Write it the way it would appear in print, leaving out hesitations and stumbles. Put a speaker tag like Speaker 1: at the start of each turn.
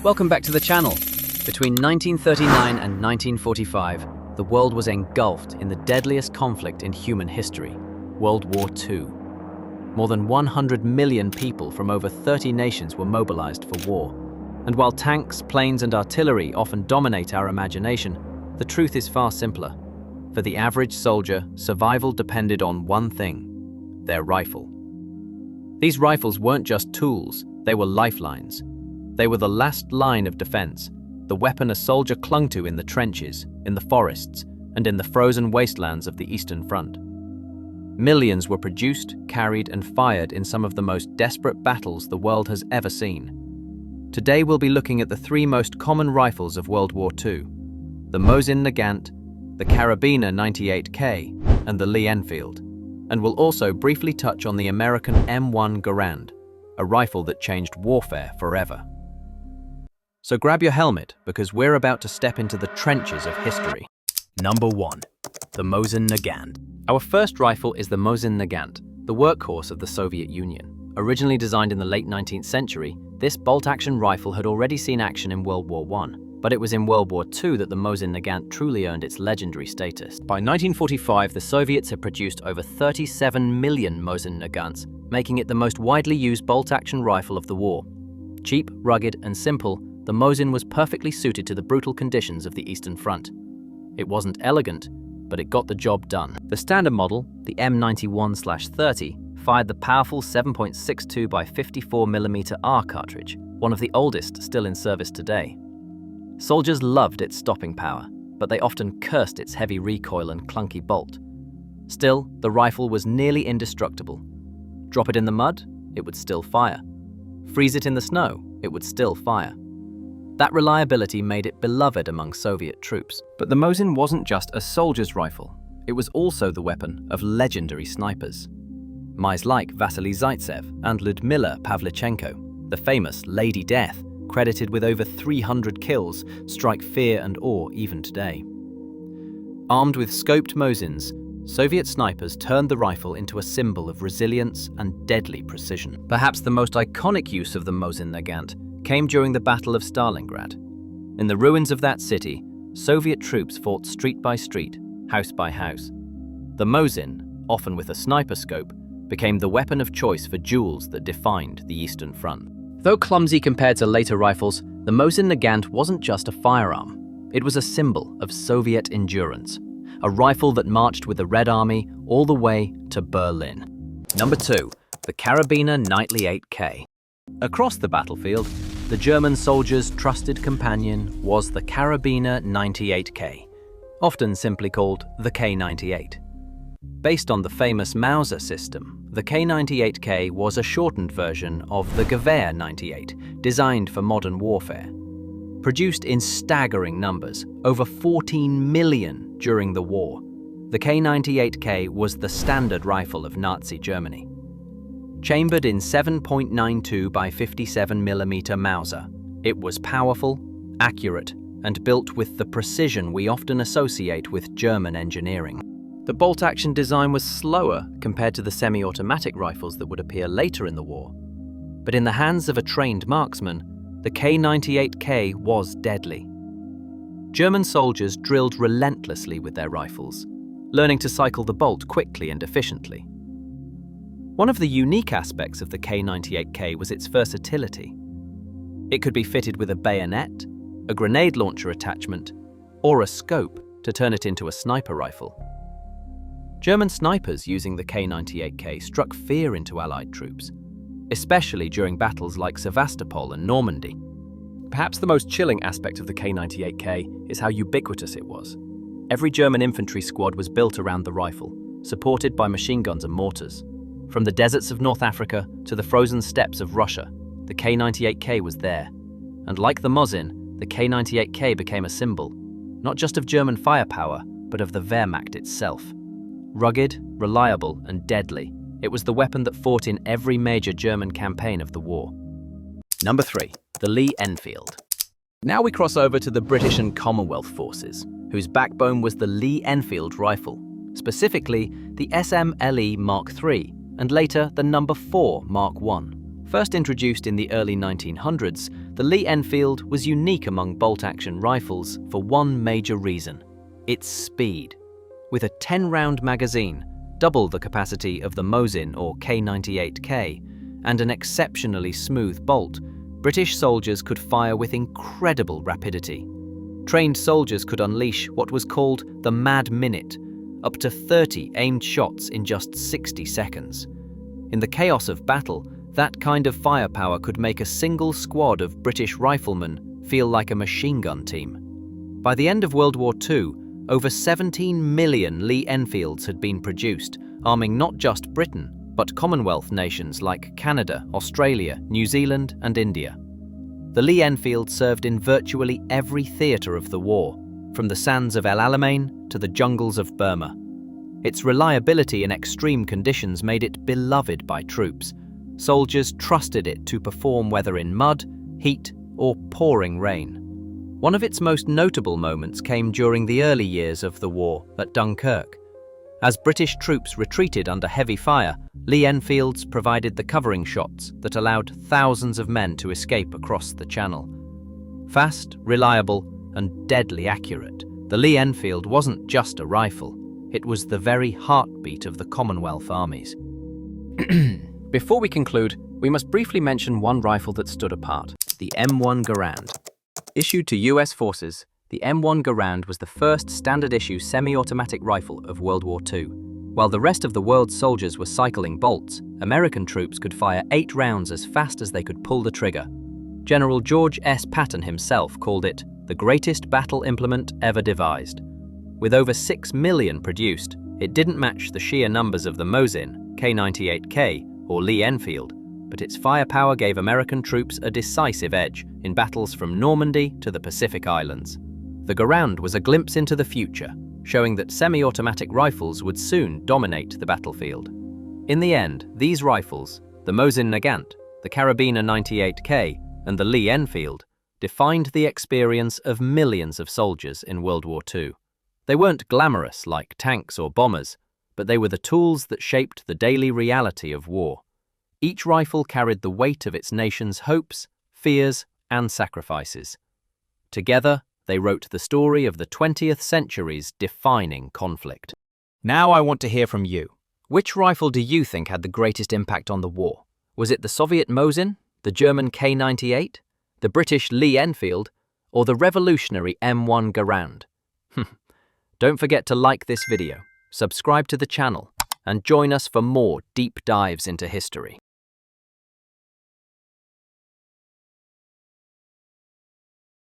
Speaker 1: Welcome back to the channel. Between 1939 and 1945, the world was engulfed in the deadliest conflict in human history, World War II. More than 100 million people from over 30 nations were mobilized for war. And while tanks, planes, and artillery often dominate our imagination, the truth is far simpler. For the average soldier, survival depended on one thing: their rifle. These rifles weren't just tools, they were lifelines. They were the last line of defense, the weapon a soldier clung to in the trenches, in the forests, and in the frozen wastelands of the Eastern Front. Millions were produced, carried, and fired in some of the most desperate battles the world has ever seen. Today we'll be looking at the three most common rifles of World War II: the Mosin Nagant, the Karabiner 98K, and the Lee Enfield. And we'll also briefly touch on the American M1 Garand, a rifle that changed warfare forever. So grab your helmet, because we're about to step into the trenches of history. Number 1. The Mosin Nagant. Our first rifle is the Mosin Nagant, the workhorse of the Soviet Union. Originally designed in the late 19th century, this bolt-action rifle had already seen action in World War I, but it was in World War II that the Mosin Nagant truly earned its legendary status. By 1945, the Soviets had produced over 37 million Mosin Nagants, making it the most widely used bolt-action rifle of the war. Cheap, rugged, and simple, the Mosin was perfectly suited to the brutal conditions of the Eastern Front. It wasn't elegant, but it got the job done. The standard model, the M91/30, fired the powerful 7.62 by 54mm R cartridge, one of the oldest still in service today. Soldiers loved its stopping power, but they often cursed its heavy recoil and clunky bolt. Still, the rifle was nearly indestructible. Drop it in the mud, it would still fire. Freeze it in the snow, it would still fire. That reliability made it beloved among Soviet troops. But the Mosin wasn't just a soldier's rifle. It was also the weapon of legendary snipers. Mice like Vasily Zaitsev and Lyudmila Pavlichenko, the famous Lady Death, credited with over 300 kills, strike fear and awe even today. Armed with scoped Mosins, Soviet snipers turned the rifle into a symbol of resilience and deadly precision. Perhaps the most iconic use of the Mosin Nagant came during the Battle of Stalingrad. In the ruins of that city, Soviet troops fought street by street, house by house. The Mosin, often with a sniper scope, became the weapon of choice for duels that defined the Eastern Front. Though clumsy compared to later rifles, the Mosin Nagant wasn't just a firearm. It was a symbol of Soviet endurance, a rifle that marched with the Red Army all the way to Berlin. Number 2. The Karabiner 98K. Across the battlefield, the German soldiers' trusted companion was the Karabiner 98K, often simply called the K98. Based on the famous Mauser system, the K98K was a shortened version of the Gewehr 98, designed for modern warfare. Produced in staggering numbers, over 14 million during the war, the K98K was the standard rifle of Nazi Germany. Chambered in 7.92 by 57mm Mauser, it was powerful, accurate, and built with the precision we often associate with German engineering. The bolt-action design was slower compared to the semi-automatic rifles that would appear later in the war. But in the hands of a trained marksman, the K98K was deadly. German soldiers drilled relentlessly with their rifles, learning to cycle the bolt quickly and efficiently. One of the unique aspects of the K98K was its versatility. It could be fitted with a bayonet, a grenade launcher attachment, or a scope to turn it into a sniper rifle. German snipers using the K98K struck fear into Allied troops, especially during battles like Sevastopol and Normandy. Perhaps the most chilling aspect of the K98K is how ubiquitous it was. Every German infantry squad was built around the rifle, supported by machine guns and mortars. From the deserts of North Africa to the frozen steppes of Russia, the K98K was there. And like the Mosin, the K98K became a symbol, not just of German firepower, but of the Wehrmacht itself. Rugged, reliable, and deadly, it was the weapon that fought in every major German campaign of the war. Number 3. The Lee Enfield. Now we cross over to the British and Commonwealth forces, whose backbone was the Lee Enfield rifle, specifically the SMLE Mark III, and later the No. 4 Mark I. First introduced in the early 1900s, the Lee Enfield was unique among bolt-action rifles for one major reason: its speed. With a 10-round magazine, double the capacity of the Mosin or K98K, and an exceptionally smooth bolt, British soldiers could fire with incredible rapidity. Trained soldiers could unleash what was called the Mad Minute, up to 30 aimed shots in just 60 seconds. In the chaos of battle, that kind of firepower could make a single squad of British riflemen feel like a machine gun team. By the end of World War II, over 17 million Lee Enfields had been produced, arming not just Britain, but Commonwealth nations like Canada, Australia, New Zealand, and India. The Lee Enfield served in virtually every theatre of the war, from the sands of El Alamein to the jungles of Burma. Its reliability in extreme conditions made it beloved by troops. Soldiers trusted it to perform whether in mud, heat, or pouring rain. One of its most notable moments came during the early years of the war at Dunkirk. As British troops retreated under heavy fire, Lee Enfields provided the covering shots that allowed thousands of men to escape across the Channel. Fast, reliable, and deadly accurate, the Lee Enfield wasn't just a rifle, it was the very heartbeat of the Commonwealth armies. Before we conclude, we must briefly mention one rifle that stood apart: the M1 Garand. Issued to US forces, the M1 Garand was the first standard-issue semi-automatic rifle of World War II. While the rest of the world's soldiers were cycling bolts, American troops could fire 8 rounds as fast as they could pull the trigger. General George S. Patton himself called it the greatest battle implement ever devised. With over 6 million produced, it didn't match the sheer numbers of the Mosin, K98K, or Lee Enfield, but its firepower gave American troops a decisive edge in battles from Normandy to the Pacific Islands. The Garand was a glimpse into the future, showing that semi-automatic rifles would soon dominate the battlefield. In the end, these rifles, the Mosin Nagant, the Karabiner 98K, and the Lee Enfield, defined the experience of millions of soldiers in World War II. They weren't glamorous like tanks or bombers, but they were the tools that shaped the daily reality of war. Each rifle carried the weight of its nation's hopes, fears, and sacrifices. Together, they wrote the story of the 20th century's defining conflict. Now I want to hear from you. Which rifle do you think had the greatest impact on the war? Was it the Soviet Mosin, the German K98, the British Lee Enfield, or the revolutionary M1 Garand? Don't forget to like this video, subscribe to the channel, and join us for more deep dives into history.